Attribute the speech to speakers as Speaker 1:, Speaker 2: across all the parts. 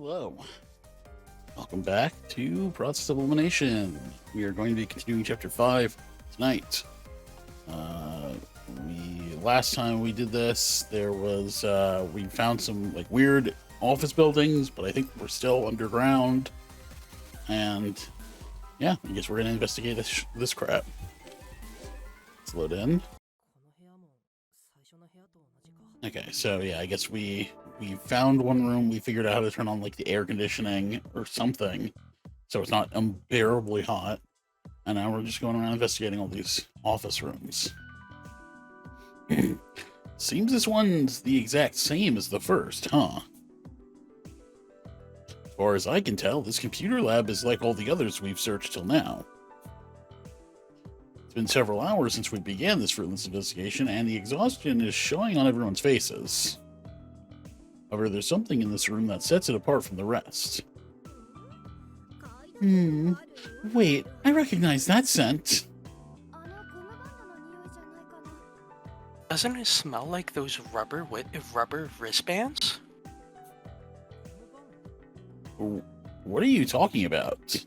Speaker 1: Hello. Welcome back to Process of Elimination. We are going to be continuing Chapter 5 tonight. Last time we did this, there was, we found some, like, weird office buildings, but I think we're still underground. And, yeah, I guess we're going to investigate this crap. Let's load in. Okay, so, yeah, I guess we found one room. We figured out how to turn on, like, the air conditioning or something, so it's not unbearably hot. And now we're just going around investigating all these office rooms. Seems this one's the exact same as the first, huh? As far as I can tell, this computer lab is like all the others we've searched till now. It's been several hours since we began this fruitless investigation, and the exhaustion is showing on everyone's faces. However, there's something in this room that sets it apart from the rest. Wait, I recognize that scent.
Speaker 2: Doesn't it smell like those rubber wristbands?
Speaker 1: What are you talking about?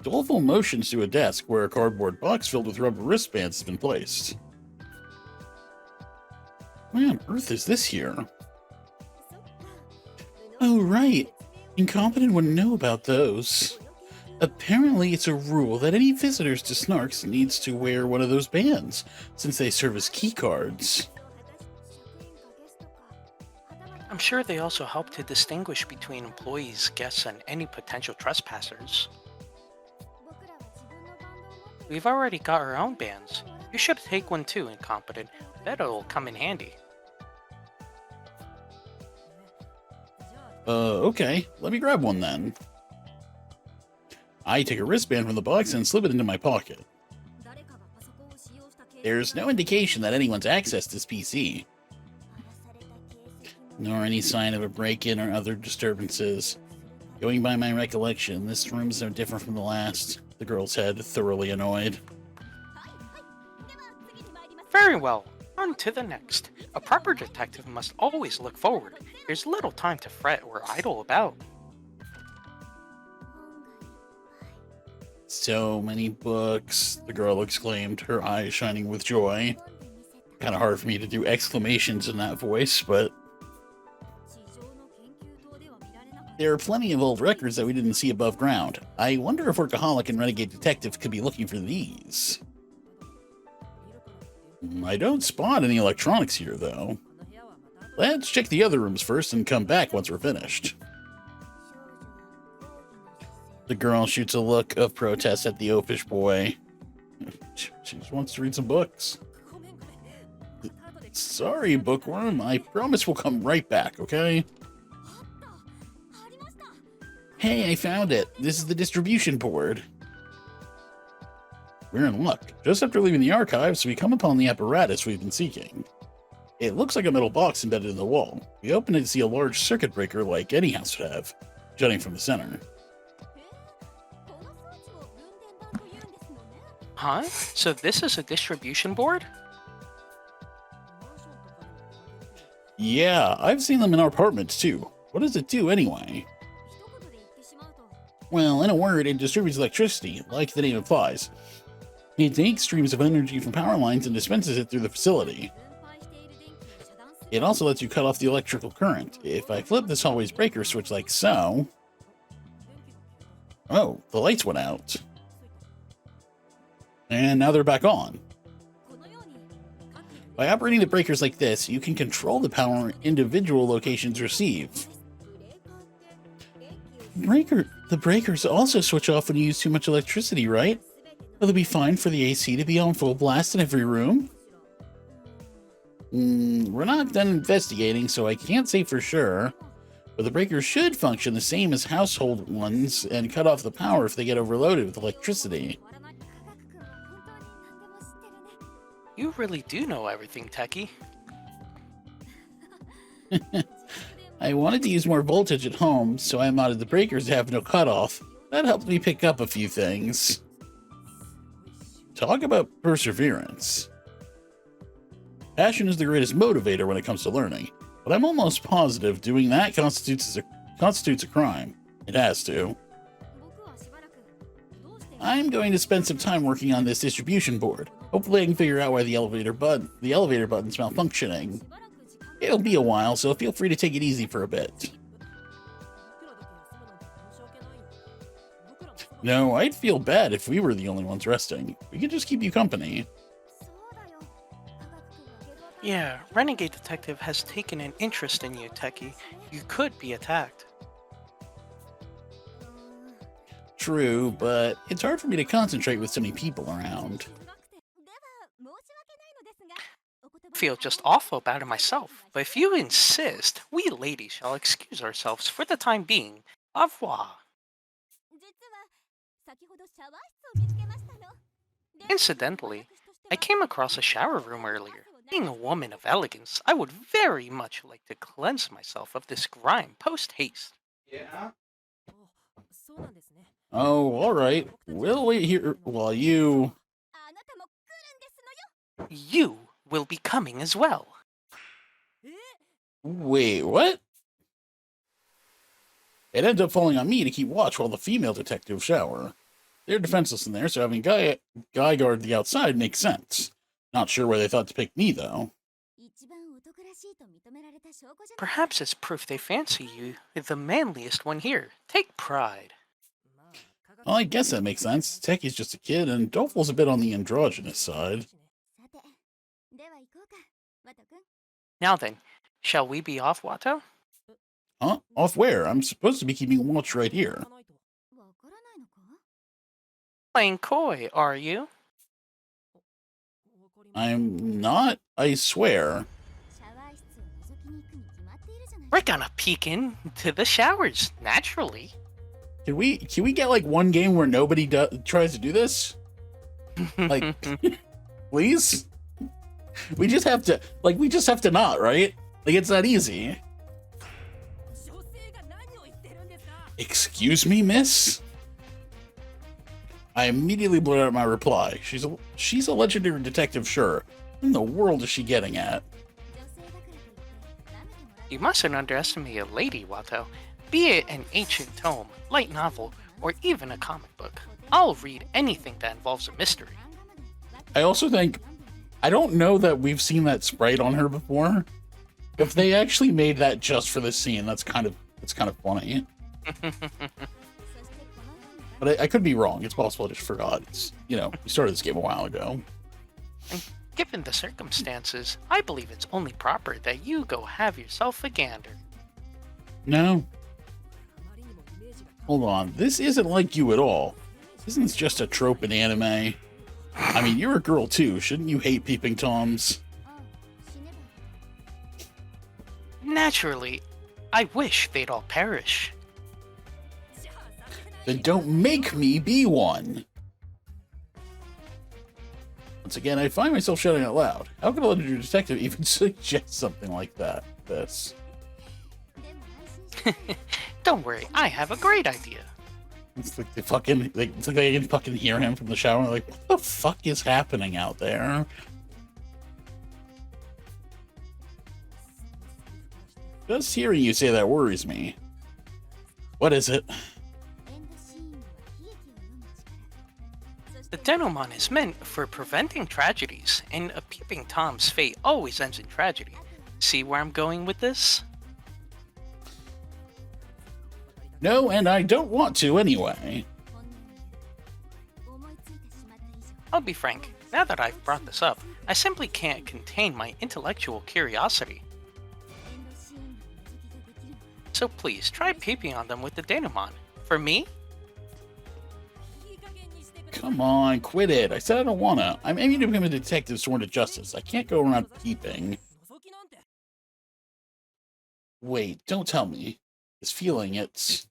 Speaker 1: Doleful motions to a desk where a cardboard box filled with rubber wristbands has been placed. Why on earth is this here? Oh, right. Incompetent wouldn't know about those. Apparently, it's a rule that any visitors to Snarks needs to wear one of those bands, since they serve as key cards.
Speaker 2: I'm sure they also help to distinguish between employees, guests, and any potential trespassers. We've already got our own bands. You should take one too, Incompetent. I bet it'll come in handy.
Speaker 1: Okay. Let me grab one then. I take a wristband from the box and slip it into my pocket. There's no indication that anyone's accessed this PC. Nor any sign of a break-in or other disturbances. Going by my recollection, this room's no different from the last. The girl said, thoroughly annoyed.
Speaker 2: Very well. On to the next. A proper detective must always look forward. There's little time to fret or idle about.
Speaker 1: So many books, the girl exclaimed, her eyes shining with joy. Kind of hard for me to do exclamations in that voice, but... There are plenty of old records that we didn't see above ground. I wonder if Workaholic and Renegade Detective could be looking for these. I don't spot any electronics here, though. Let's check the other rooms first and come back once we're finished. The girl shoots a look of protest at the oafish boy. She just wants to read some books. Sorry, bookworm. I promise we'll come right back, okay? Hey, I found it. This is the distribution board. We're in luck. Just after leaving the archives, we come upon the apparatus we've been seeking. It looks like a metal box embedded in the wall. We open it to see a large circuit breaker like any house would have, jutting from the center.
Speaker 2: Huh? So this is a distribution board?
Speaker 1: Yeah, I've seen them in our apartments too. What does it do anyway? Well, in a word, it distributes electricity, like the name implies. It takes streams of energy from power lines and dispenses it through the facility. It also lets you cut off the electrical current. If I flip this hallway's breaker switch like so... Oh, the lights went out. And now they're back on. By operating the breakers like this, you can control the power individual locations receive. The breakers also switch off when you use too much electricity, right? Will it be fine for the AC to be on full blast in every room? We're not done investigating, so I can't say for sure. But the breakers should function the same as household ones and cut off the power if they get overloaded with electricity.
Speaker 2: You really do know everything, Techie.
Speaker 1: I wanted to use more voltage at home, so I modded the breakers to have no cutoff. That helped me pick up a few things. Talk about perseverance. Passion is the greatest motivator when it comes to learning. but I'm almost positive doing that constitutes a crime. It has to. I'm going to spend some time working on this distribution board. Hopefully I can figure out why the elevator button's malfunctioning. It'll be a while, so feel free to take it easy for a bit. No, I'd feel bad if we were the only ones resting. We could just keep you company.
Speaker 2: Yeah, Renegade Detective has taken an interest in you, Techie. You could be attacked.
Speaker 1: True, but it's hard for me to concentrate with so many people around.
Speaker 2: I feel just awful about it myself, but if you insist, we ladies shall excuse ourselves for the time being. Au revoir. Incidentally, I came across a shower room earlier. Being a woman of elegance, I would very much like to cleanse myself of this grime post-haste.
Speaker 1: Oh, alright. We'll wait here while you...
Speaker 2: You will be coming as well.
Speaker 1: Wait, what? It ends up falling on me to keep watch while the female detectives shower. They're defenseless in there, so having guy guard the outside makes sense. Not sure where they thought to pick me, though.
Speaker 2: Perhaps it's proof they fancy you, the manliest one here. Take pride.
Speaker 1: Well, I guess that makes sense. Techie's just a kid, and Waffles a bit on the androgynous side.
Speaker 2: Now then, shall we be off, Watto?
Speaker 1: Huh? Off where? I'm supposed to be keeping watch right here.
Speaker 2: Playing coy, are you?
Speaker 1: I'm not, I swear.
Speaker 2: We're gonna peek into the showers, naturally.
Speaker 1: Can we get like one game where nobody tries to do this? Like, please? We just have to not, right? Like, it's that easy. Excuse me, miss? I immediately blurted out my reply. She's a legendary detective, sure. What in the world is she getting at?
Speaker 2: You mustn't underestimate a lady, Watto. Be it an ancient tome, light novel, or even a comic book. I'll read anything that involves a mystery.
Speaker 1: I also think, I don't know that we've seen that sprite on her before. If they actually made that just for this scene, it's kind of funny. But I could be wrong. It's possible I just forgot. We started this game a while ago.
Speaker 2: And given the circumstances, I believe it's only proper that you go have yourself a gander.
Speaker 1: No. Hold on. This isn't like you at all. Isn't this just a trope in anime? I mean, you're a girl too. Shouldn't you hate peeping toms?
Speaker 2: Naturally, I wish they'd all perish.
Speaker 1: Then don't make me be one. Once again, I find myself shouting out loud. How could a legendary detective even suggest something like that?
Speaker 2: Don't worry, I have a great idea.
Speaker 1: It's like it's like they can fucking hear him from the shower. Like, what the fuck is happening out there? Just hearing you say that worries me. What is it?
Speaker 2: The Denomon is meant for preventing tragedies, and a peeping Tom's fate always ends in tragedy. See where I'm going with this?
Speaker 1: No, and I don't want to anyway.
Speaker 2: I'll be frank, now that I've brought this up, I simply can't contain my intellectual curiosity. So please, try peeping on them with the Denomon. For me?
Speaker 1: Come on, quit it. I said I don't wanna. I'm aiming to become a detective sworn to justice. I can't go around peeping. Wait, don't tell me. This feeling, it's...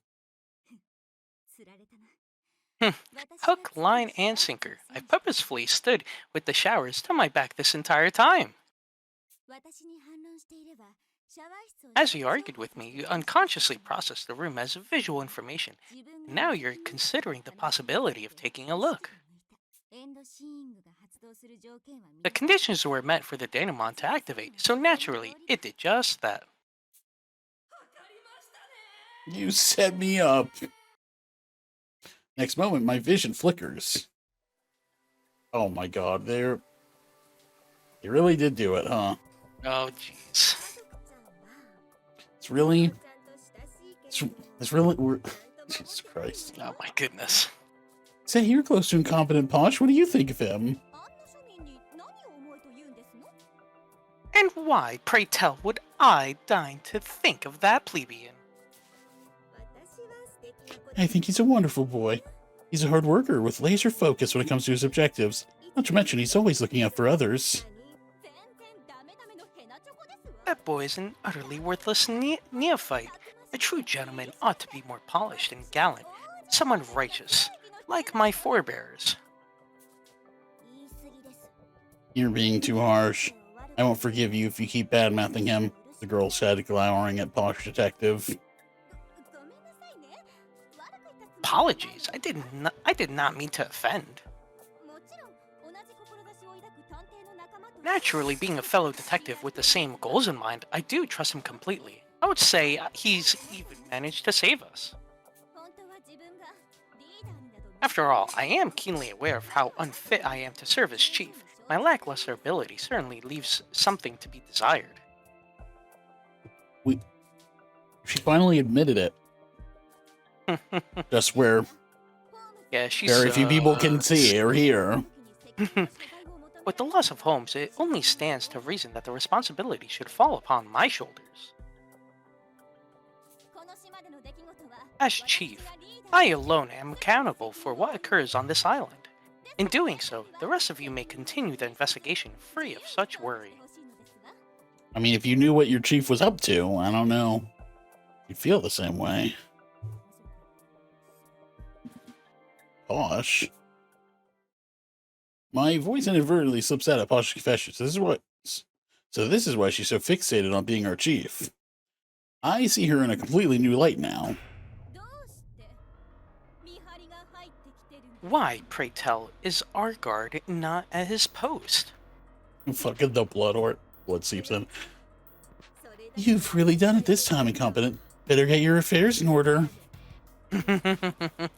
Speaker 2: Hook, line, and sinker. I purposefully stood with the showers to my back this entire time. As you argued with me, you unconsciously processed the room as visual information. Now you're considering the possibility of taking a look. The conditions were met for the Denomon to activate, so naturally, it did just that.
Speaker 1: You set me up. Next moment, my vision flickers. Oh my god, they really did do it, huh?
Speaker 2: Oh, jeez.
Speaker 1: It's really... It's really... Jesus Christ.
Speaker 2: Oh, my goodness.
Speaker 1: Say, you're close to incompetent Posh. What do you think of him?
Speaker 2: And why, pray tell, would I deign to think of that plebeian?
Speaker 1: I think he's a wonderful boy. He's a hard worker with laser focus when it comes to his objectives. Not to mention, he's always looking out for others.
Speaker 2: That boy is an utterly worthless neophyte. A true gentleman ought to be more polished and gallant. Someone righteous, like my forebears.
Speaker 1: You're being too harsh. I won't forgive you if you keep bad-mouthing him, the girl said, glowering at Posh Detective.
Speaker 2: Apologies, I did not mean to offend. Naturally, being a fellow detective with the same goals in mind, I do trust him completely. I would say he's even managed to save us. After all, I am keenly aware of how unfit I am to serve as chief. My lackluster ability certainly leaves something to be desired.
Speaker 1: She finally admitted it. Just where very few people can see or hear.
Speaker 2: With the loss of Holmes, it only stands to reason that the responsibility should fall upon my shoulders. As chief, I alone am accountable for what occurs on this island. In doing so, the rest of you may continue the investigation free of such worry.
Speaker 1: I mean, if you knew what your chief was up to, I don't know. You'd feel the same way. Posh. My voice inadvertently slips out of Posh's confession. So this is why she's so fixated on being our chief. I see her in a completely new light now.
Speaker 2: Why, pray tell, is our guard not at his post?
Speaker 1: Fucking the blood seeps in. You've really done it this time, incompetent. Better get your affairs in order. I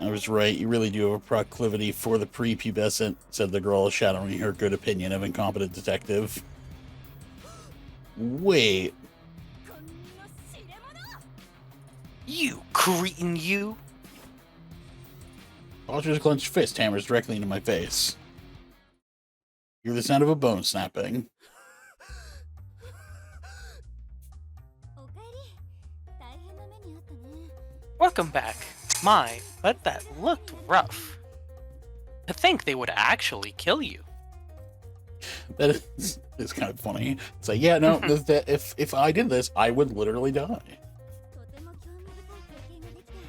Speaker 1: was right, you really do have a proclivity for the prepubescent, said the girl, shadowing her good opinion of incompetent detective. Wait.
Speaker 2: You cretin, you!
Speaker 1: Posh's clenched fist hammers directly into my face. Hear the sound of a bone snapping.
Speaker 2: Welcome back. My, but that looked rough. To think they would actually kill you.
Speaker 1: That is kind of funny. It's like, yeah, no, if I did this, I would literally die.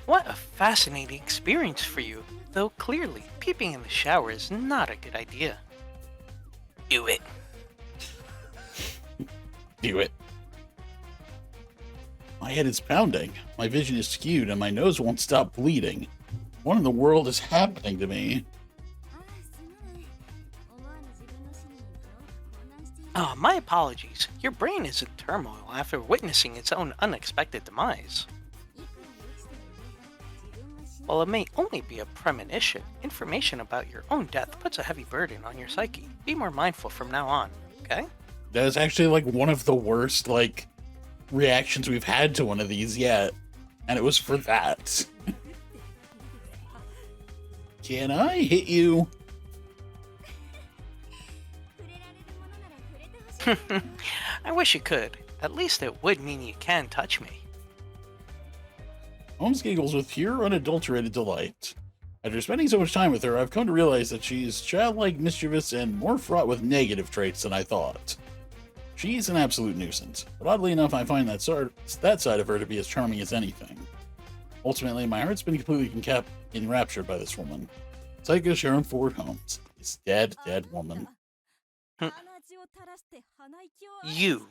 Speaker 2: What a fascinating experience for you, though clearly peeping in the shower is not a good idea. Do it.
Speaker 1: Do it. My head is pounding, my vision is skewed, and my nose won't stop bleeding. What in the world is happening to me?
Speaker 2: My apologies. Your brain is in turmoil after witnessing its own unexpected demise. While it may only be a premonition, information about your own death puts a heavy burden on your psyche. Be more mindful from now on, okay?
Speaker 1: That is actually like one of the worst reactions we've had to one of these yet, and it was for that. Can I hit you?
Speaker 2: I wish you could. At least it would mean you can touch me.
Speaker 1: Holmes giggles with pure, unadulterated delight. After spending so much time with her, I've come to realize that she's childlike, mischievous, and more fraught with negative traits than I thought. She's an absolute nuisance, but oddly enough, I find that side of her to be as charming as anything. Ultimately, my heart's been completely enraptured by this woman. Psycho Sharon Ford Holmes. This dead woman.
Speaker 2: You.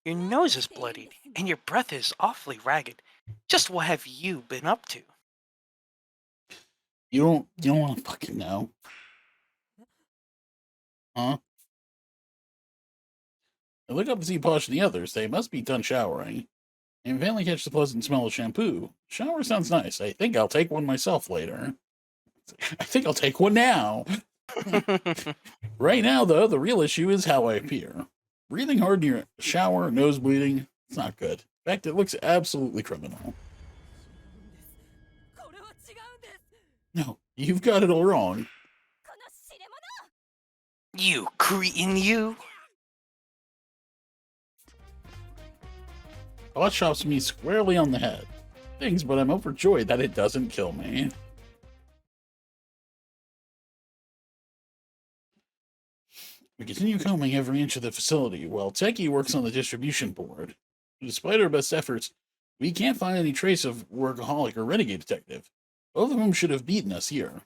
Speaker 2: Your nose is bloodied, and your breath is awfully ragged. Just what have you been up to?
Speaker 1: You don't want to fucking know. Huh? I look up to see Posh and the others. They must be done showering. And finally catch the pleasant smell of shampoo. Shower sounds nice. I think I'll take one myself later. I think I'll take one now. Right now, though, the real issue is how I appear. Breathing hard near a shower, nose bleeding, it's not good. In fact, it looks absolutely criminal. No, you've got it all wrong.
Speaker 2: You cretin, you!
Speaker 1: Thought shops me squarely on the head. Things, but I'm overjoyed that it doesn't kill me. We continue combing every inch of the facility while Techie works on the distribution board. Despite our best efforts, we can't find any trace of Workaholic or Renegade Detective. Both of them should have beaten us here.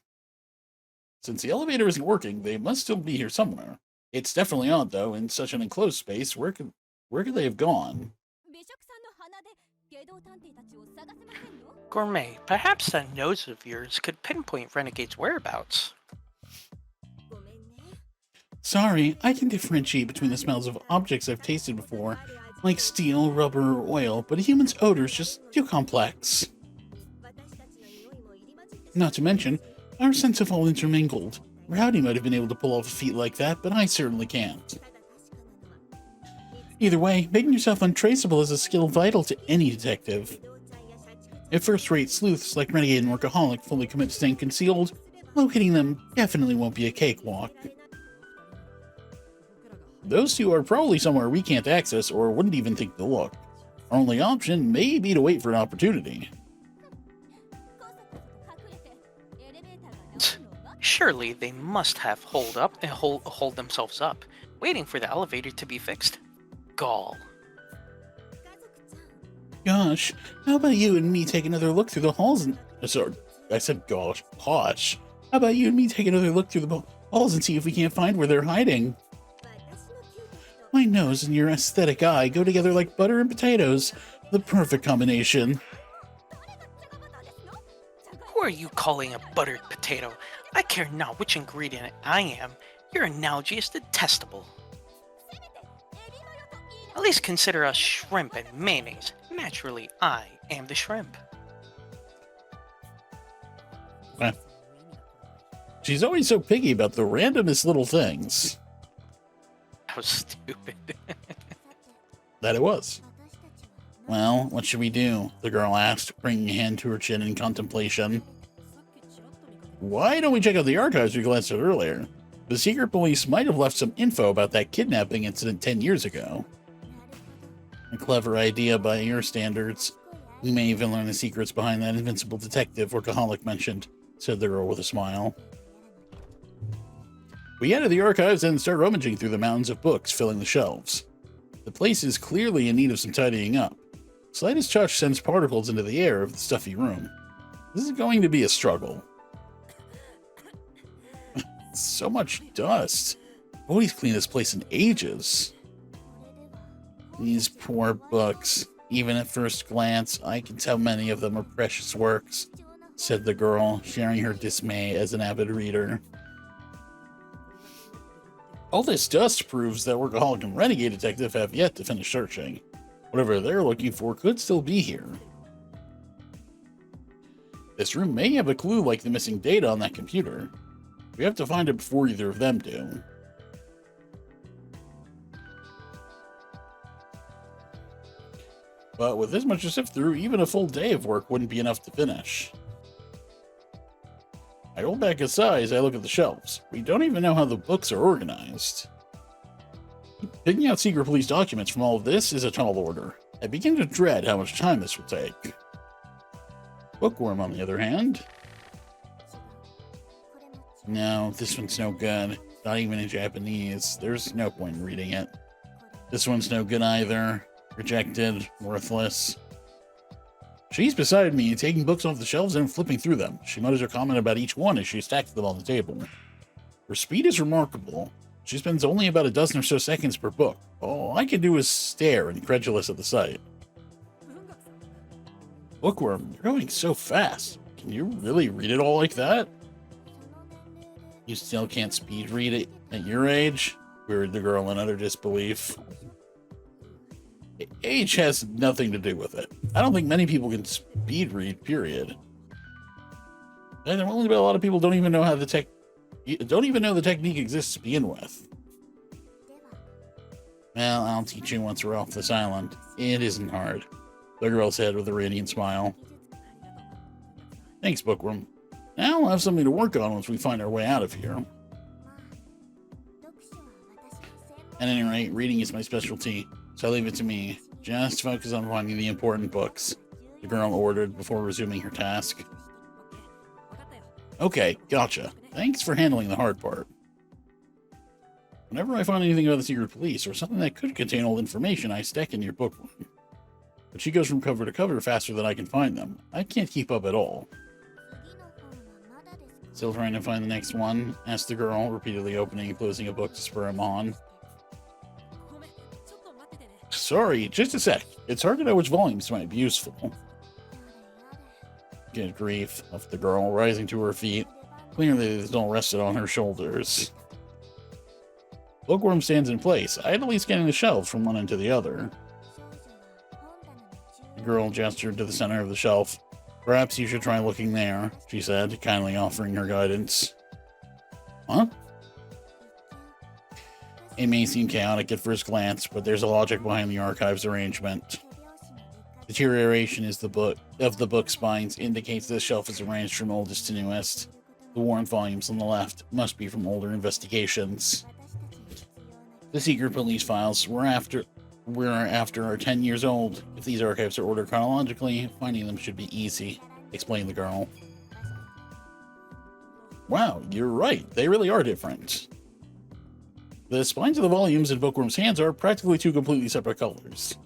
Speaker 1: Since the elevator isn't working, they must still be here somewhere. It's definitely odd, though, in such an enclosed space. Where could they have gone?
Speaker 2: Gourmet, perhaps that nose of yours could pinpoint Renegade's whereabouts.
Speaker 1: Sorry, I can differentiate between the smells of objects I've tasted before, like steel, rubber, or oil, but a human's odor is just too complex. Not to mention, our scents have all intermingled. Rowdy might have been able to pull off a feat like that, but I certainly can't. Either way, making yourself untraceable is a skill vital to any detective. If first-rate sleuths like Renegade and Workaholic fully commit to staying concealed, locating them definitely won't be a cakewalk. Those two are probably somewhere we can't access or wouldn't even think to look. Our only option may be to wait for an opportunity.
Speaker 2: Surely they must have hold themselves up, waiting for the elevator to be fixed. Gall.
Speaker 1: Gosh, how about you and me take another look through the halls and... Sorry, I said gosh. Gosh. How about you and me take another look through the halls and see if we can't find where they're hiding? My nose and your aesthetic eye go together like butter and potatoes. The perfect combination.
Speaker 2: Who are you calling a buttered potato? I care not which ingredient I am. Your analogy is detestable. At least consider us shrimp and mayonnaise. Naturally, I am the shrimp.
Speaker 1: She's always so picky about the randomest little things.
Speaker 2: How stupid.
Speaker 1: That it was. Well, what should we do? The girl asked, bringing a hand to her chin in contemplation. Why don't we check out the archives we glanced at earlier? The secret police might have left some info about that kidnapping incident 10 years ago. A clever idea by your standards. We may even learn the secrets behind that invincible detective Workaholic mentioned, said the girl with a smile. We enter the archives and start rummaging through the mountains of books filling the shelves. The place is clearly in need of some tidying up. Slightest touch sends particles into the air of the stuffy room. This is going to be a struggle. So much dust. Nobody's cleaned this place in ages. These poor books. Even at first glance, I can tell many of them are precious works, said the girl, sharing her dismay as an avid reader. All this dust proves that Workaholic and Renegade Detective have yet to finish searching. Whatever they're looking for could still be here. This room may have a clue like the missing data on that computer. We have to find it before either of them do. But with this much to sift through, even a full day of work wouldn't be enough to finish. I roll back a sigh as I look at the shelves. We don't even know how the books are organized. Picking out secret police documents from all of this is a tall order. I begin to dread how much time this will take. Bookworm, on the other hand. No, this one's no good. Not even in Japanese. There's no point in reading it. This one's no good either. Rejected. Worthless. She's beside me, taking books off the shelves and flipping through them. She mutters a comment about each one as she stacks them on the table. Her speed is remarkable. She spends only about a dozen or so seconds per book. All I can do is stare, incredulous at the sight. Bookworm, you're going so fast. Can you really read it all like that? You still can't speed read it at your age? Queried the girl in utter disbelief. Age has nothing to do with it. I don't think many people can speed read, period. And there only been a lot of people don't even know the technique exists to begin with. Well, I'll teach you once we're off this island. It isn't hard, the girl said with a radiant smile. Thanks, Bookworm. Now we'll have something to work on once we find our way out of here. At any rate, reading is my specialty, so leave it to me. Just focus on finding the important books, the girl ordered before resuming her task. Okay, gotcha. Thanks for handling the hard part. Whenever I find anything about the secret police or something that could contain old information, I stack in your bookworm. But she goes from cover to cover faster than I can find them. I can't keep up at all. Still trying to find the next one? Asked the girl, repeatedly opening and closing a book to spur him on. Sorry, just a sec. It's hard to know which volumes might be useful. Good grief, left the girl, rising to her feet. Clearly, the doll rested on her shoulders. Bookworm stands in place, idly scanning the shelves from one end to the other. The girl gestured to the center of the shelf. Perhaps you should try looking there, she said, kindly offering her guidance. Huh? It may seem chaotic at first glance, but there's a logic behind the archive's arrangement. Deterioration of the book spines indicates this shelf is arranged from oldest to newest. The worn volumes on the left must be from older investigations. The secret police files we're after are 10 years old. If these archives are ordered chronologically, finding them should be easy, explained the girl. Wow, you're right. They really are different. The spines of the volumes in Bookworm's hands are practically two completely separate colors.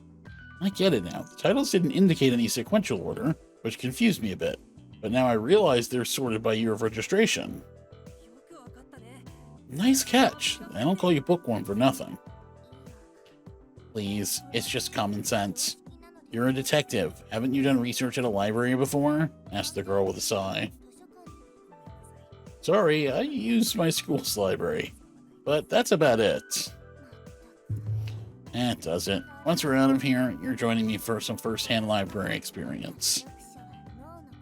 Speaker 1: I get it now. The titles didn't indicate any sequential order, which confused me a bit, but now I realize they're sorted by year of registration. Nice catch. I don't call you Bookworm for nothing. Please, it's just common sense. You're a detective. Haven't you done research at a library before? Asked the girl with a sigh. Sorry, I use my school's library, but that's about it. That does it. Once we're out of here, you're joining me for some first-hand library experience.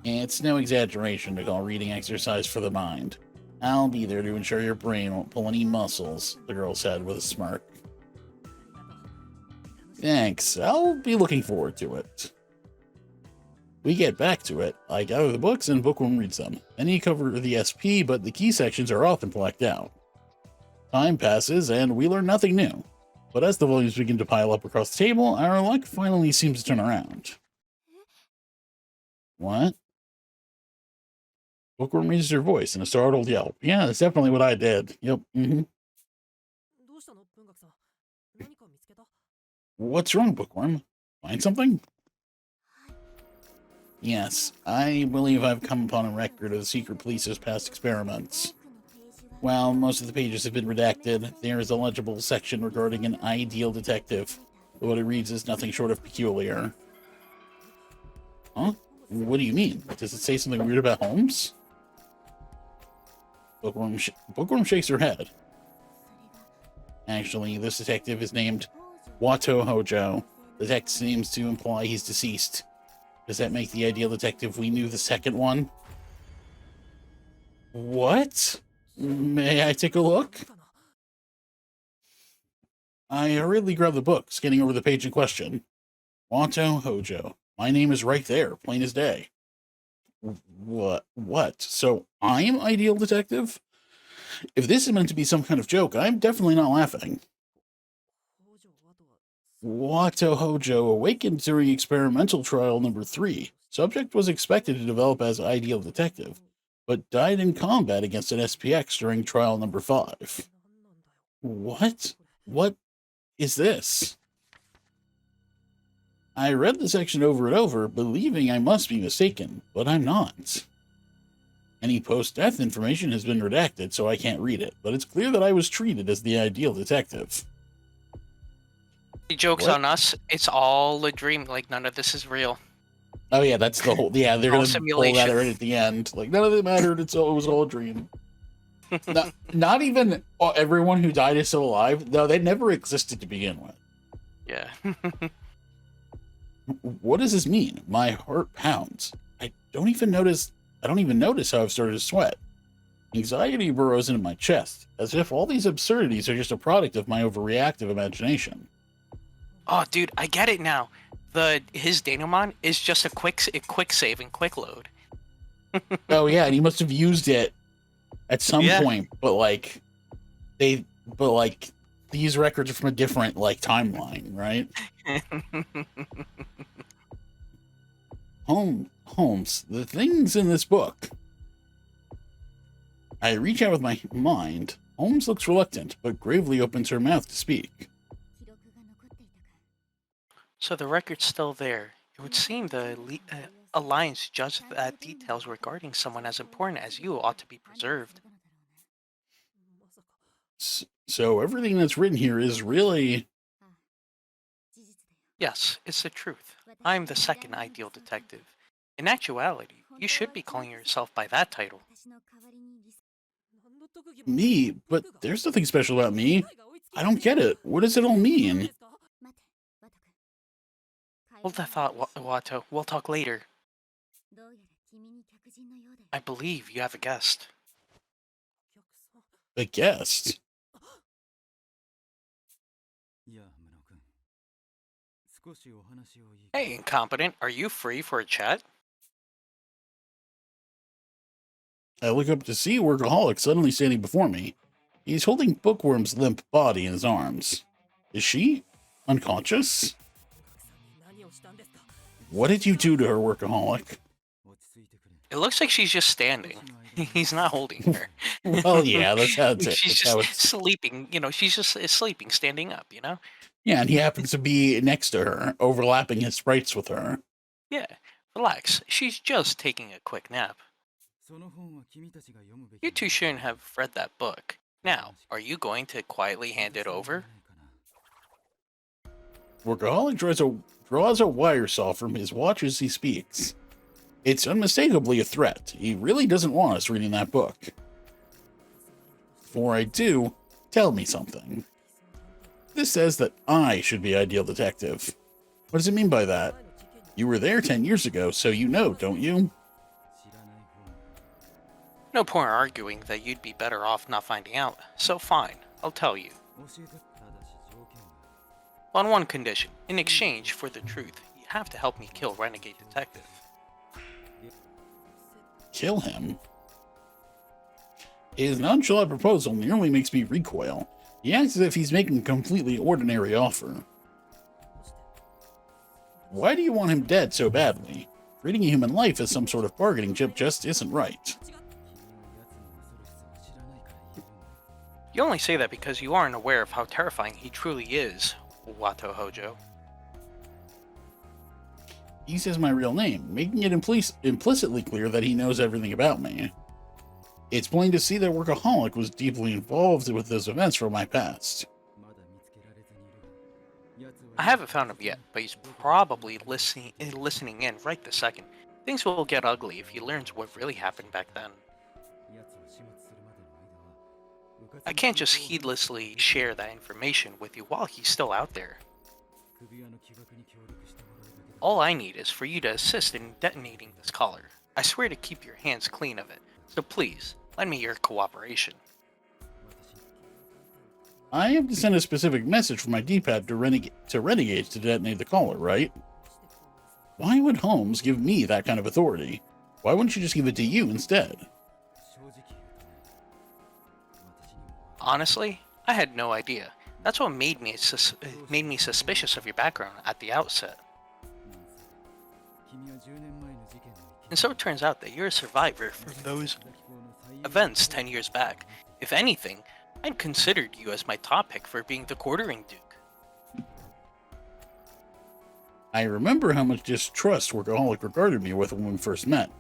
Speaker 1: It's no exaggeration to call reading exercise for the mind. I'll be there to ensure your brain won't pull any muscles, the girl said with a smirk. Thanks, I'll be looking forward to it. We get back to it. I gather the books and Bookworm reads them. Then you cover the SP, but the key sections are often blacked out. Time passes, and we learn nothing new. But as the volumes begin to pile up across the table, our luck finally seems to turn around. What? Bookworm raises her voice in a startled yelp. Yeah, that's definitely what I did. Yep. What's wrong, Bookworm? Find something? Yes, I believe I've come upon a record of the secret police's past experiments. While most of the pages have been redacted, there is a legible section regarding an ideal detective. What it reads is nothing short of peculiar. Huh? What do you mean? Does it say something weird about Holmes? Bookworm shakes her head. Actually, this detective is named Wato Hojo. The text seems to imply he's deceased. Does that make the ideal detective we knew the second one? What? May I take a look? I hurriedly grabbed the book, scanning over the page in question. Wato Hojo. My name is right there, plain as day. What? So I'm ideal detective? If this is meant to be some kind of joke, I'm definitely not laughing. Wato Hojo awakened during experimental trial number 3. Subject was expected to develop as ideal detective, but died in combat against an SPX during trial number 5. What? What is this? I read the section over and over, believing I must be mistaken, but I'm not. Any post-death information has been redacted, so I can't read it, but it's clear that I was treated as the ideal detective.
Speaker 2: The joke's on us. It's all a dream. Like, none of this is real.
Speaker 1: Oh, yeah, that's the whole... Yeah, they're going to pull that right at the end. Like, none of it mattered. It was all a dream. Not even everyone who died is still alive. No, they never existed to begin with.
Speaker 2: Yeah.
Speaker 1: What does this mean? My heart pounds. I don't even notice how I've started to sweat. Anxiety burrows into my chest, as if all these absurdities are just a product of my overreactive imagination.
Speaker 2: Oh, dude, I get it now. His denouement is just a quick save and quick load.
Speaker 1: Oh yeah, and he must have used it at some
Speaker 2: Yeah.
Speaker 1: point, but like these records are from a different like timeline, right? Holmes, the things in this book. I reach out with my mind. Holmes looks reluctant, but gravely opens her mouth to speak.
Speaker 2: So the record's still there. It would seem the Alliance judged that details regarding someone as important as you ought to be preserved.
Speaker 1: So everything that's written here is really...
Speaker 2: Yes, it's the truth. I'm the second ideal detective. In actuality, you should be calling yourself by that title.
Speaker 1: me, but there's nothing special about me. I don't get it. What does it all mean?
Speaker 2: Hold that thought, Watto. We'll talk later. I believe you have a guest.
Speaker 1: A guest?
Speaker 2: Hey, incompetent, are you free for a chat?
Speaker 1: I look up to see Workaholic suddenly standing before me. He's holding Bookworm's limp body in his arms. Is she unconscious? What did you do to her, Workaholic?
Speaker 2: It looks like she's just standing. He's not holding her.
Speaker 1: Well, yeah, that's how it's.
Speaker 2: She's
Speaker 1: That's how
Speaker 2: just
Speaker 1: it's.
Speaker 2: sleeping. She's just sleeping, standing up.
Speaker 1: Yeah, and he happens to be next to her, overlapping his sprites with her.
Speaker 2: Yeah, relax. She's just taking a quick nap. You two shouldn't have read that book. Now, are you going to quietly hand it over?
Speaker 1: Workaholic draws a wire saw from his watch as he speaks. It's unmistakably a threat. He really doesn't want us reading that book. Before I do, tell me something. This says that I should be ideal detective. What does it mean by that? You were there 10 years ago, so you know, don't you?
Speaker 2: No point arguing that you'd be better off not finding out, so fine, I'll tell you. On one condition, in exchange for the truth, you have to help me kill Renegade Detective.
Speaker 1: Kill him? His nonchalant proposal nearly makes me recoil. He acts as if he's making a completely ordinary offer. Why do you want him dead so badly? Treating a human life as some sort of bargaining chip just isn't right.
Speaker 2: You only say that because you aren't aware of how terrifying he truly is, Wato Hojo.
Speaker 1: He says my real name, making it implicitly clear that he knows everything about me. It's plain to see that Workaholic was deeply involved with those events from my past.
Speaker 2: I haven't found him yet, but he's probably listening in right this second. Things will get ugly if he learns what really happened back then. I can't just heedlessly share that information with you while he's still out there. All I need is for you to assist in detonating this collar. I swear to keep your hands clean of it, so please, lend me your cooperation.
Speaker 1: I have to send a specific message from my D-pad to Renegades to detonate the collar, right? Why would Holmes give me that kind of authority? Why wouldn't you just give it to you instead?
Speaker 2: Honestly, I had no idea. That's what made me suspicious of your background at the outset. And so it turns out that you're a survivor from those events 10 years back. If anything, I'd considered you as my top pick for being the quartering duke.
Speaker 1: I remember how much distrust Workaholic regarded me with when we first met,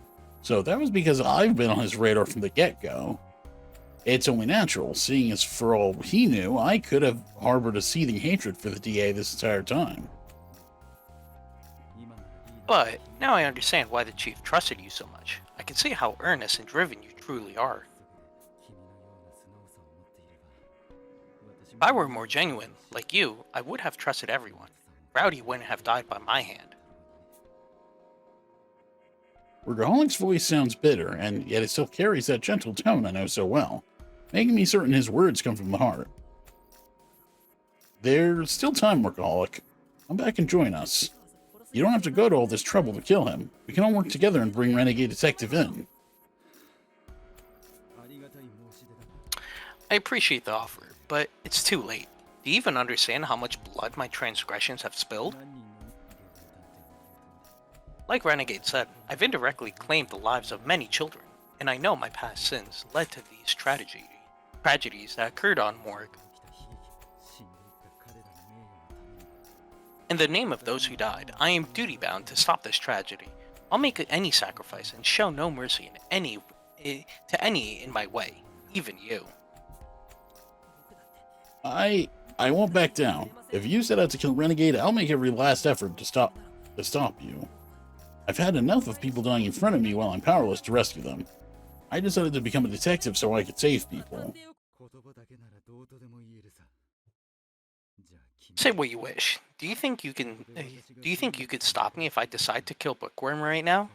Speaker 1: so that was because I've been on his radar from the get-go. It's only natural, seeing as for all he knew, I could have harbored a seething hatred for the DA this entire time.
Speaker 2: But now I understand why the chief trusted you so much. I can see how earnest and driven you truly are. If I were more genuine, like you, I would have trusted everyone. Rowdy wouldn't have died by my hand.
Speaker 1: Workaholic's voice sounds bitter, and yet it still carries that gentle tone I know so well, making me certain his words come from the heart. There's still time, Workaholic. Come back and join us. You don't have to go to all this trouble to kill him. We can all work together and bring Renegade Detective in.
Speaker 2: I appreciate the offer, but it's too late. Do you even understand how much blood my transgressions have spilled? Like Renegade said, I've indirectly claimed the lives of many children, and I know my past sins led to these tragedies that occurred on Morgue. In the name of those who died, I am duty-bound to stop this tragedy. I'll make any sacrifice and show no mercy to any in my way, even you.
Speaker 1: I won't back down. If you set out to kill Renegade, I'll make every last effort to stop you. I've had enough of people dying in front of me while I'm powerless to rescue them. I decided to become a detective so I could save people.
Speaker 2: Say what you wish. Do you think you could stop me if I decide to kill Bookworm right now?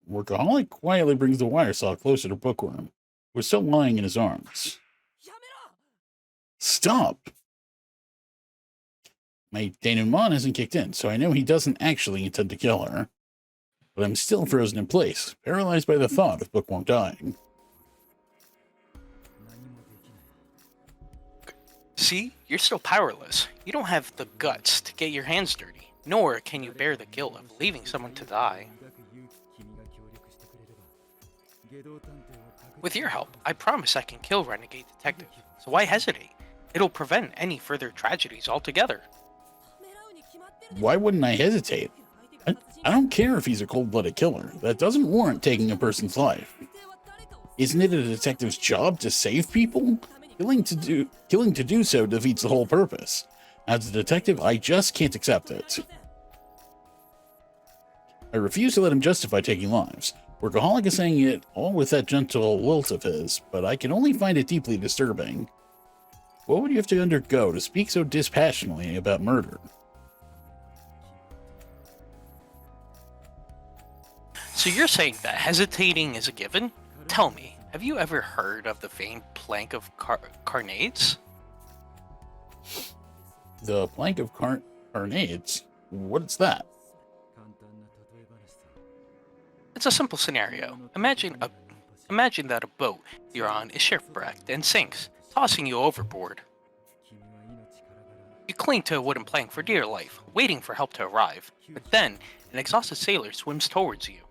Speaker 1: Workaholic quietly brings the wire saw closer to Bookworm, who is still lying in his arms. Stop! My denouement hasn't kicked in, so I know he doesn't actually intend to kill her. But I'm still frozen in place, paralyzed by the thought of Bookworm dying.
Speaker 2: See? You're still powerless. You don't have the guts to get your hands dirty, nor can you bear the guilt of leaving someone to die. With your help, I promise I can kill Renegade Detective, so why hesitate? It'll prevent any further tragedies altogether.
Speaker 1: Why wouldn't I hesitate? I don't care if he's a cold-blooded killer. That doesn't warrant taking a person's life. Isn't it a detective's job to save people? Killing to do so defeats the whole purpose. As a detective, I just can't accept it. I refuse to let him justify taking lives. Workaholic is saying it all with that gentle lilt of his, but I can only find it deeply disturbing. What would you have to undergo to speak so dispassionately about murder?
Speaker 2: So you're saying that hesitating is a given? Tell me, have you ever heard of the famed plank of carnades?
Speaker 1: The plank of carnades? What's that?
Speaker 2: It's a simple scenario. Imagine that a boat you're on is shipwrecked and sinks, tossing you overboard. You cling to a wooden plank for dear life, waiting for help to arrive, but then an exhausted sailor swims towards you.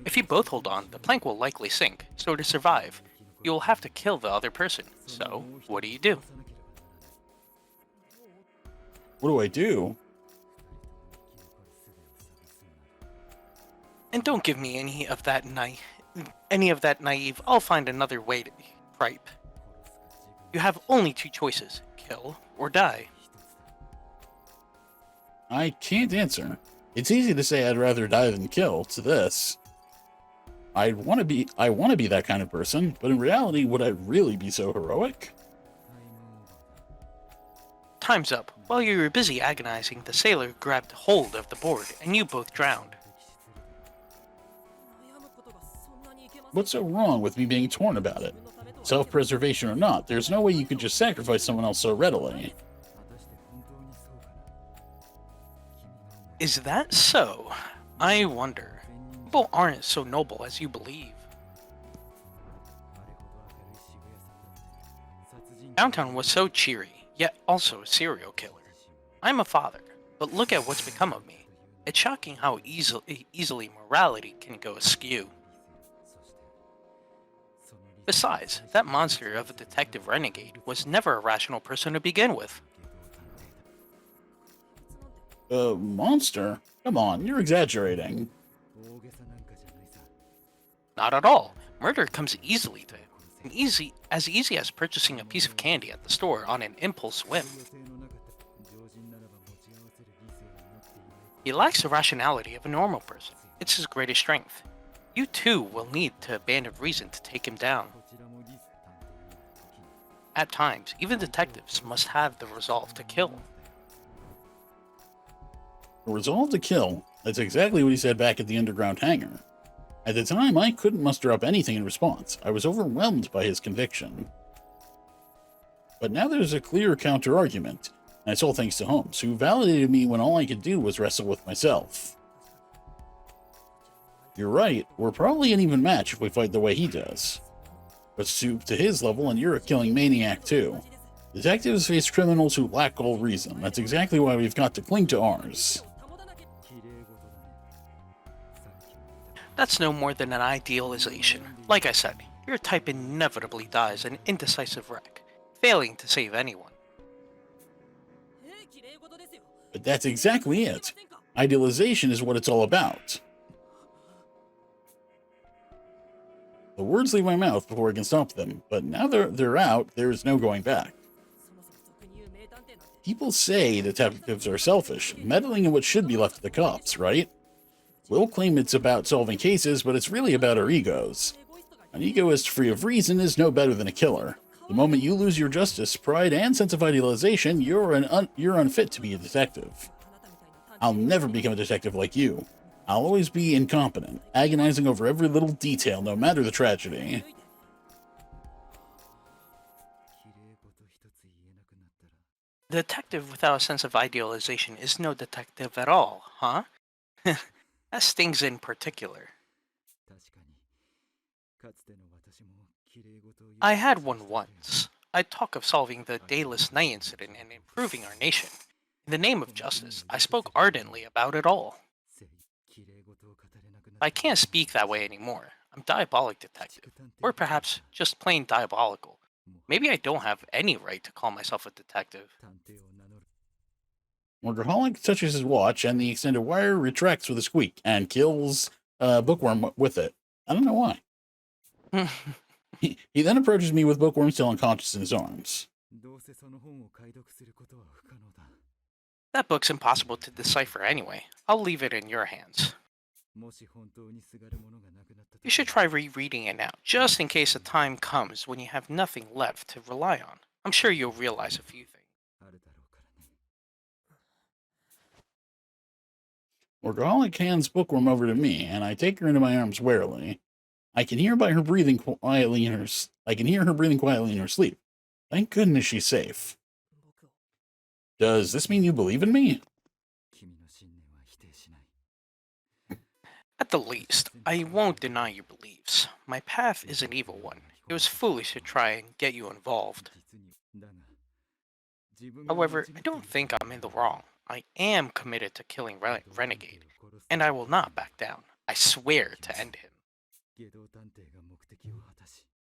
Speaker 2: If you both hold on, the plank will likely sink, so to survive, you will have to kill the other person. So, what do you do?
Speaker 1: What do I do?
Speaker 2: And don't give me any of that naive, I'll find another way to gripe. You have only two choices, kill or die.
Speaker 1: I can't answer. It's easy to say I'd rather die than kill to this. I want to be that kind of person, but in reality, would I really be so heroic?
Speaker 2: Time's up. While you were busy agonizing, the sailor grabbed hold of the board, and you both drowned.
Speaker 1: What's so wrong with me being torn about it? Self-preservation or not, there's no way you could just sacrifice someone else so readily.
Speaker 2: Is that so? I wonder. People aren't so noble as you believe. Downtown was so cheery, yet also a serial killer. I'm a father, but look at what's become of me. It's shocking how easily morality can go askew. Besides, that monster of a detective renegade was never a rational person to begin with.
Speaker 1: Monster? Come on, you're exaggerating.
Speaker 2: Not at all. Murder comes easily to him. As easy as purchasing a piece of candy at the store on an impulse whim. He lacks the rationality of a normal person. It's his greatest strength. You too will need a band of reason to take him down. At times, even detectives must have the resolve to kill.
Speaker 1: A resolve to kill. That's exactly what he said back at the underground hangar. At the time, I couldn't muster up anything in response. I was overwhelmed by his conviction. But now there's a clear counter-argument, and it's all thanks to Holmes, who validated me when all I could do was wrestle with myself. You're right, we're probably an even match if we fight the way he does. But stoop to his level and you're a killing maniac too. Detectives face criminals who lack all reason. That's exactly why we've got to cling to ours.
Speaker 2: That's no more than an idealization. Like I said, your type inevitably dies an indecisive wreck, failing to save anyone.
Speaker 1: But that's exactly it. Idealization is what it's all about. The words leave my mouth before I can stop them, but now they're out, there's no going back. People say detectives are selfish, meddling in what should be left to the cops, right? We'll claim it's about solving cases, but it's really about our egos. An egoist free of reason is no better than a killer. The moment you lose your justice, pride, and sense of idealization, you're unfit to be a detective. I'll never become a detective like you. I'll always be incompetent, agonizing over every little detail, no matter the tragedy.
Speaker 2: A detective without a sense of idealization is no detective at all, huh? That stings in particular. I had one once. I'd talk of solving the Dayless Night incident and improving our nation. In the name of justice, I spoke ardently about it all. I can't speak that way anymore. I'm diabolic detective. Or perhaps just plain diabolical. Maybe I don't have any right to call myself a detective.
Speaker 1: Workaholic touches his watch, and the extended wire retracts with a squeak and kills Bookworm with it. I don't know why. He then approaches me with Bookworm still unconscious in his arms.
Speaker 2: That book's impossible to decipher anyway. I'll leave it in your hands. You should try rereading it now, just in case a time comes when you have nothing left to rely on. I'm sure you'll realize a few things.
Speaker 1: Workaholic hands Bookworm over to me, and I take her into my arms warily. I can hear her breathing quietly in her sleep. Thank goodness she's safe. Does this mean you believe in me?
Speaker 2: At the least, I won't deny your beliefs. My path is an evil one. It was foolish to try and get you involved. However, I don't think I'm in the wrong. I am committed to killing Renegade, and I will not back down. I swear to end him.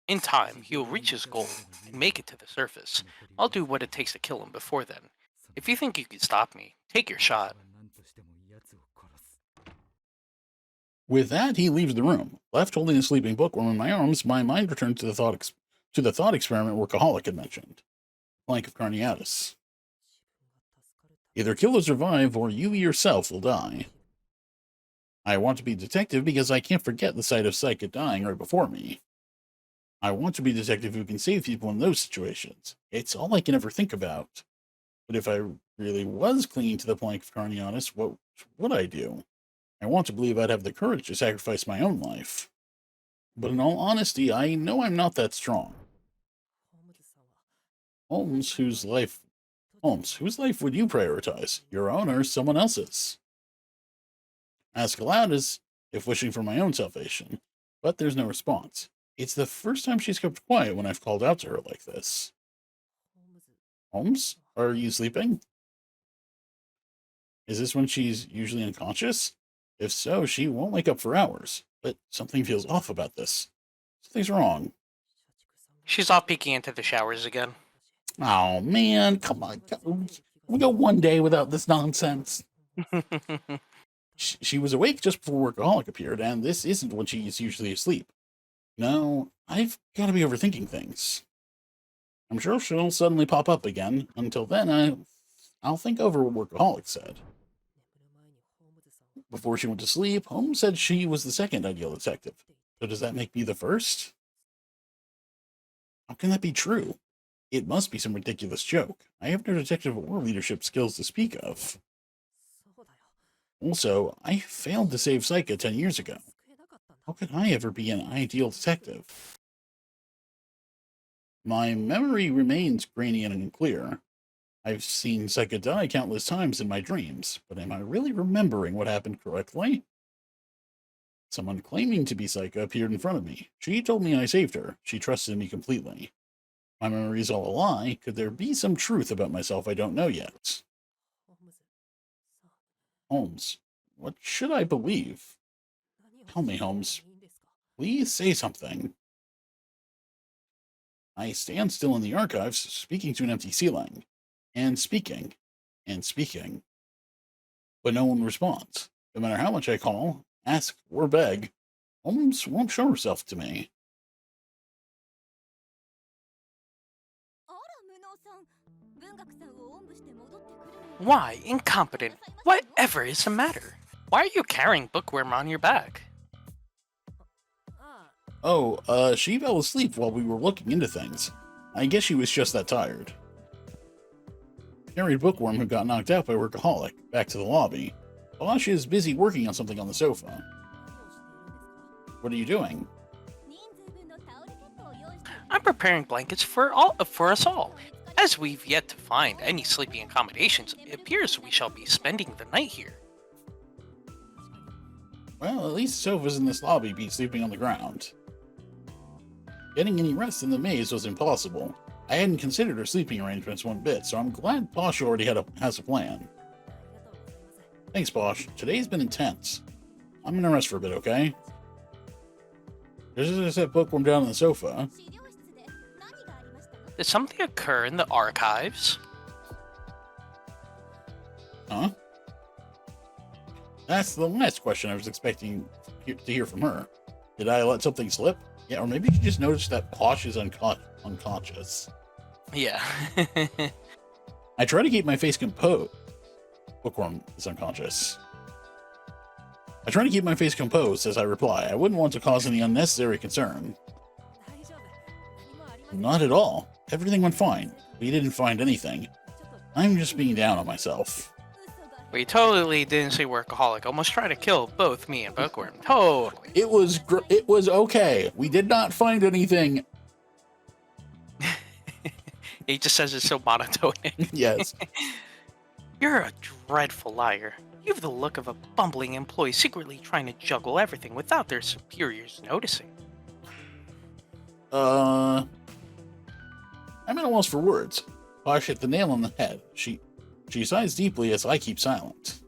Speaker 2: In time, he will reach his goal and make it to the surface. I'll do what it takes to kill him before then. If you think you can stop me, take your shot.
Speaker 1: With that, he leaves the room. Left holding the sleeping Bookworm in my arms, my mind returns to the thought experiment Workaholic had mentioned. Plank of Carneatus. Either kill or survive, or you yourself will die. I want to be a detective because I can't forget the sight of Psyche dying right before me. I want to be a detective who can save people in those situations. It's all I can ever think about. But if I really was clinging to the Plank of Carneatus, what would I do? I want to believe I'd have the courage to sacrifice my own life. But in all honesty, I know I'm not that strong. Holmes, whose life would you prioritize? Your own or someone else's? Ask aloud as if wishing for my own salvation, but there's no response. It's the first time she's kept quiet when I've called out to her like this. Holmes, are you sleeping? Is this when she's usually unconscious? If so, she won't wake up for hours, but something feels off about this. Something's wrong.
Speaker 2: She's off peeking into the showers again.
Speaker 1: Oh, man, come on. We go one day without this nonsense. She was awake just before Workaholic appeared, and this isn't when she's usually asleep. No, I've got to be overthinking things. I'm sure she'll suddenly pop up again. Until then, I'll think over what Workaholic said. Before she went to sleep, Holmes said she was the second ideal detective. So does that make me the first? How can that be true? It must be some ridiculous joke. I have no detective or leadership skills to speak of. Also, I failed to save Psyche 10 years ago. How could I ever be an ideal detective? My memory remains grainy and unclear. I've seen Psyche die countless times in my dreams, but am I really remembering what happened correctly? Someone claiming to be Psyche appeared in front of me. She told me I saved her. She trusted me completely. My memory's all a lie. Could there be some truth about myself I don't know yet? Holmes, what should I believe? Tell me, Holmes. Please say something. I stand still in the archives, speaking to an empty ceiling. And speaking. And speaking. But no one responds. No matter how much I call, ask, or beg, Holmes won't show herself to me.
Speaker 2: Why, incompetent? Whatever is the matter? Why are you carrying Bookworm on your back?
Speaker 1: Oh, she fell asleep while we were looking into things. I guess she was just that tired. Carried Bookworm, who got knocked out by Workaholic, back to the lobby. Bosch is busy working on something on the sofa. What are you doing?
Speaker 2: I'm preparing blankets for us all. As we've yet to find any sleeping accommodations, it appears we shall be spending the night here.
Speaker 1: Well, at least sofas in this lobby beat sleeping on the ground. Getting any rest in the maze was impossible. I hadn't considered her sleeping arrangements one bit, so I'm glad Posh already has a plan. Thanks, Posh. Today's been intense. I'm gonna rest for a bit, okay? Just set Bookworm down on the sofa.
Speaker 2: Did something occur in the archives?
Speaker 1: Huh? That's the last question I was expecting to hear from her. Did I let something slip? Yeah, or maybe she just noticed that Posh is unconscious.
Speaker 2: Yeah.
Speaker 1: I try to keep my face composed. Bookworm is unconscious. I try to keep my face composed as I reply. I wouldn't want to cause any unnecessary concern. Not at all. Everything went fine. We didn't find anything. I'm just being down on myself.
Speaker 2: We totally didn't say workaholic. Almost tried to kill both me and Bookworm. Totally.
Speaker 1: It was okay. We did not find anything.
Speaker 2: He just says it so monotone.
Speaker 1: Yes.
Speaker 2: You're a dreadful liar. You have the look of a bumbling employee secretly trying to juggle everything without their superiors noticing.
Speaker 1: I'm at a loss for words. Posh hit the nail on the head. She sighs deeply as I keep silent.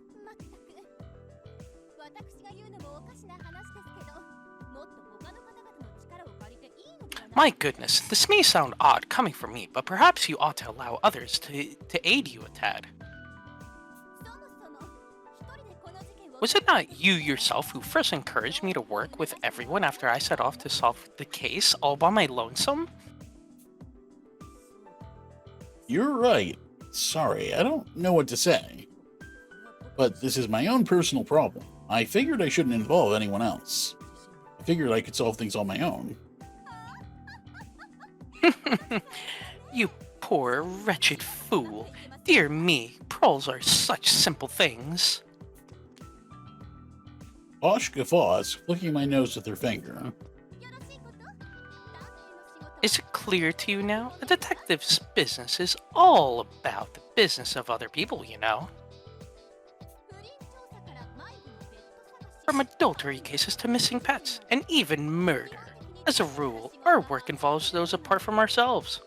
Speaker 2: My goodness, this may sound odd coming from me, but perhaps you ought to allow others to aid you a tad. Was it not you yourself who first encouraged me to work with everyone after I set off to solve the case all by my lonesome?
Speaker 1: You're right. Sorry, I don't know what to say. But this is my own personal problem. I figured I shouldn't involve anyone else. I figured I could solve things on my own.
Speaker 2: You poor, wretched fool. Dear me, pearls are such simple things.
Speaker 1: Posh guffaws, flicking my nose with her finger.
Speaker 2: Is it clear to you now? A detective's business is all about the business of other people, you know. From adultery cases to missing pets, and even murder. As a rule, our work involves those apart from ourselves.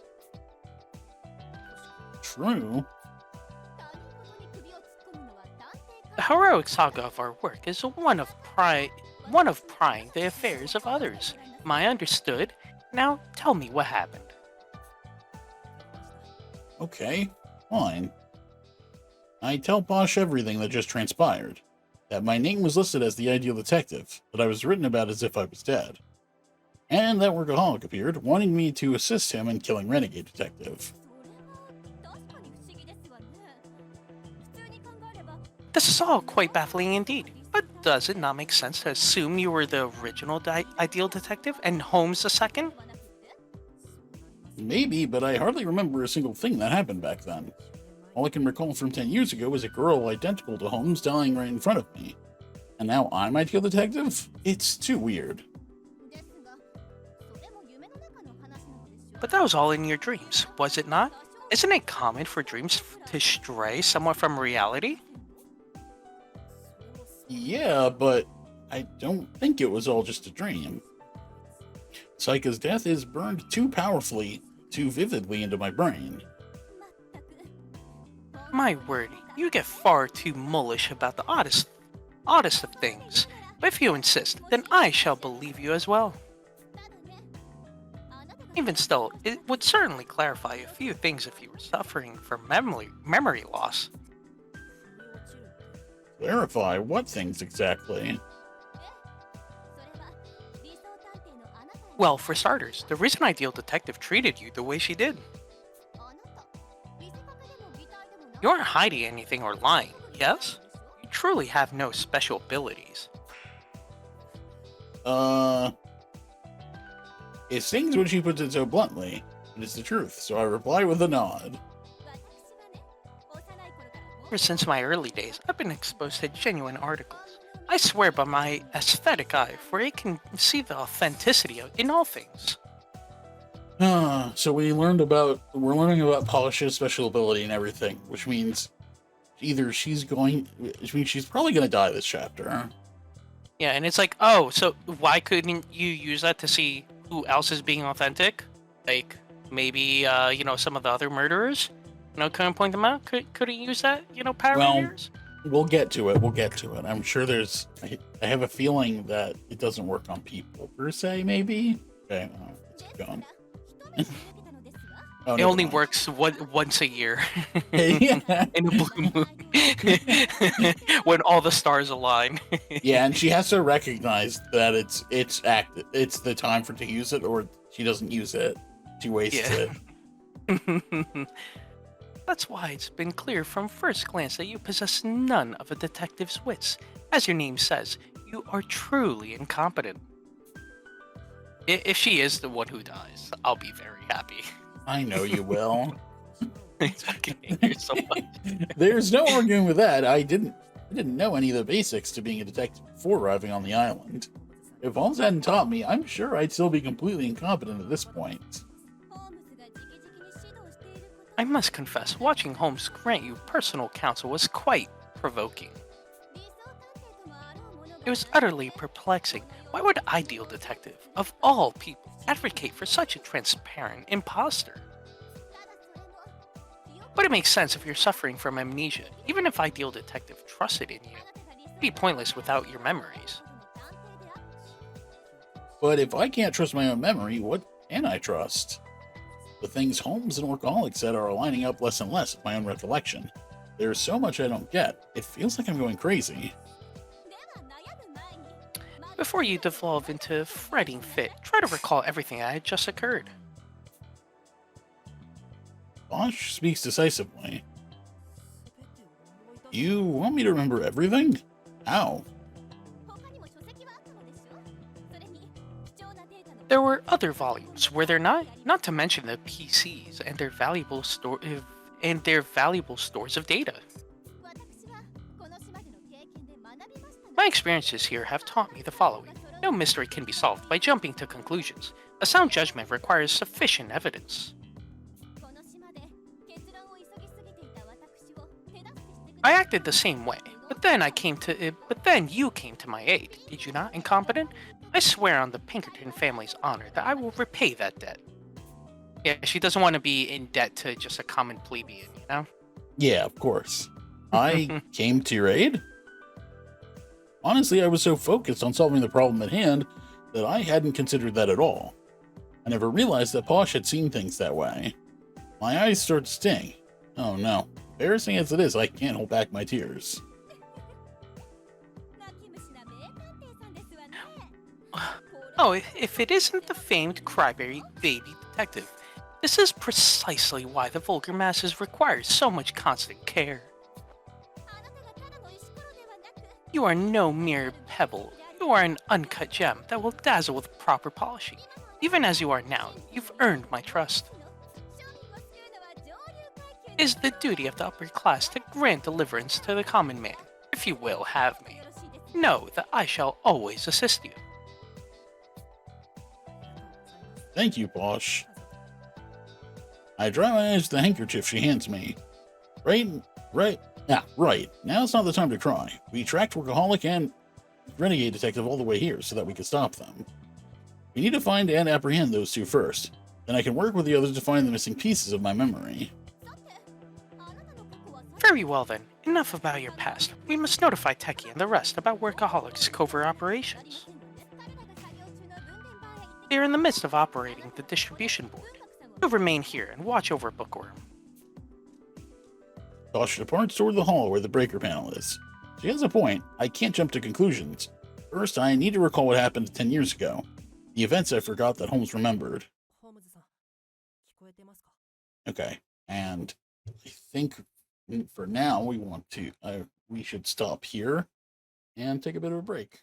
Speaker 1: True.
Speaker 2: The heroic saga of our work is one of prying the affairs of others. Am I understood? Now tell me what happened.
Speaker 1: Okay, fine. I tell Posh everything that just transpired. That my name was listed as the ideal detective, that I was written about as if I was dead. And that Workaholic appeared, wanting me to assist him in killing Renegade Detective.
Speaker 2: This is all quite baffling indeed, but does it not make sense to assume you were the original ideal detective and Holmes the second?
Speaker 1: Maybe, but I hardly remember a single thing that happened back then. All I can recall from 10 years ago was a girl identical to Holmes dying right in front of me. And now I'm ideal detective? It's too weird.
Speaker 2: But that was all in your dreams, was it not? Isn't it common for dreams to stray somewhat from reality?
Speaker 1: Yeah, but I don't think it was all just a dream. Saika's death is burned too powerfully, too vividly into my brain.
Speaker 2: My word, you get far too mullish about the oddest of things. But if you insist, then I shall believe you as well. Even still, it would certainly clarify a few things if you were suffering from memory loss.
Speaker 1: Clarify what things exactly?
Speaker 2: Well, for starters, the reason Ideal Detective treated you the way she did. You aren't hiding anything or lying, yes? You truly have no special abilities.
Speaker 1: It stings when she puts it so bluntly, but it's the truth, so I reply with a nod.
Speaker 2: Ever since my early days, I've been exposed to genuine articles. I swear by my aesthetic eye, for it can see the authenticity in all things.
Speaker 1: So we're learning about Polish's special ability and everything, which means she's probably gonna die this chapter.
Speaker 2: Yeah, and it's like, oh, so why couldn't you use that to see who else is being authentic? Like, maybe, some of the other murderers? Couldn't point them out? Couldn't use that, power of yours?
Speaker 1: We'll get to it. I'm sure I have a feeling that it doesn't work on people, per se, maybe? Okay, let's keep going.
Speaker 2: It only works once a year.
Speaker 1: Yeah.
Speaker 2: In a blue moon. When all the stars align.
Speaker 1: Yeah, and she has to recognize that it's the time for to use it, or she doesn't use it. She wastes it.
Speaker 2: That's why it's been clear from first glance that you possess none of a detective's wits. As your name says, you are truly incompetent. If she is the one who dies, I'll be very happy.
Speaker 1: I know you will.
Speaker 2: I fucking hate you so much.
Speaker 1: There's no arguing with that. I didn't know any of the basics to being a detective before arriving on the island. If Holmes hadn't taught me, I'm sure I'd still be completely incompetent at this point.
Speaker 2: I must confess, watching Holmes grant you personal counsel was quite provoking. It was utterly perplexing. Why would Ideal Detective, of all people, advocate for such a transparent imposter? But it makes sense if you're suffering from amnesia. Even if Ideal Detective trusted in you, it'd be pointless without your memories.
Speaker 1: But if I can't trust my own memory, what can I trust? The things Holmes and Workaholic said are lining up less and less with my own recollection. There's so much I don't get. It feels like I'm going crazy.
Speaker 2: Before you devolve into a fretting fit, try to recall everything that had just occurred.
Speaker 1: Bosch speaks decisively. You want me to remember everything? How?
Speaker 2: There were other volumes, were there not? Not to mention the PCs and their valuable stores of data. My experiences here have taught me the following. No mystery can be solved by jumping to conclusions. A sound judgment requires sufficient evidence. I acted the same way, but then you came to my aid, did you not, incompetent? I swear on the Pinkerton family's honor that I will repay that debt. Yeah, she doesn't want to be in debt to just a common plebeian, you know?
Speaker 1: Yeah, of course. I came to your aid? Honestly, I was so focused on solving the problem at hand that I hadn't considered that at all. I never realized that Posh had seen things that way. My eyes start to sting. Oh no. Embarrassing as it is, I can't hold back my tears.
Speaker 2: Oh, if it isn't the famed crybaby baby detective, this is precisely why the vulgar masses require so much constant care. You are no mere pebble. You are an uncut gem that will dazzle with proper polishing. Even as you are now, you've earned my trust. is the duty of the upper class to grant deliverance to the common man. If you will have me, know that I shall always assist you.
Speaker 1: Thank you, Posh. I dry my eyes with the handkerchief she hands me. Right. Now's not the time to cry. We tracked Workaholic and Renegade Detective all the way here so that we could stop them. We need to find and apprehend those two first. Then I can work with the others to find the missing pieces of my memory.
Speaker 2: Very well then, enough about your past. We must notify Techie and the rest about Workaholic's covert operations. They are in the midst of operating the distribution board. You'll remain here and watch over Bookworm.
Speaker 1: Tasha departs toward the hall where the breaker panel is. She has a point. I can't jump to conclusions. First, I need to recall what happened 10 years ago. The events I forgot that Holmes remembered. Okay, and I think for now we should stop here and take a bit of a break.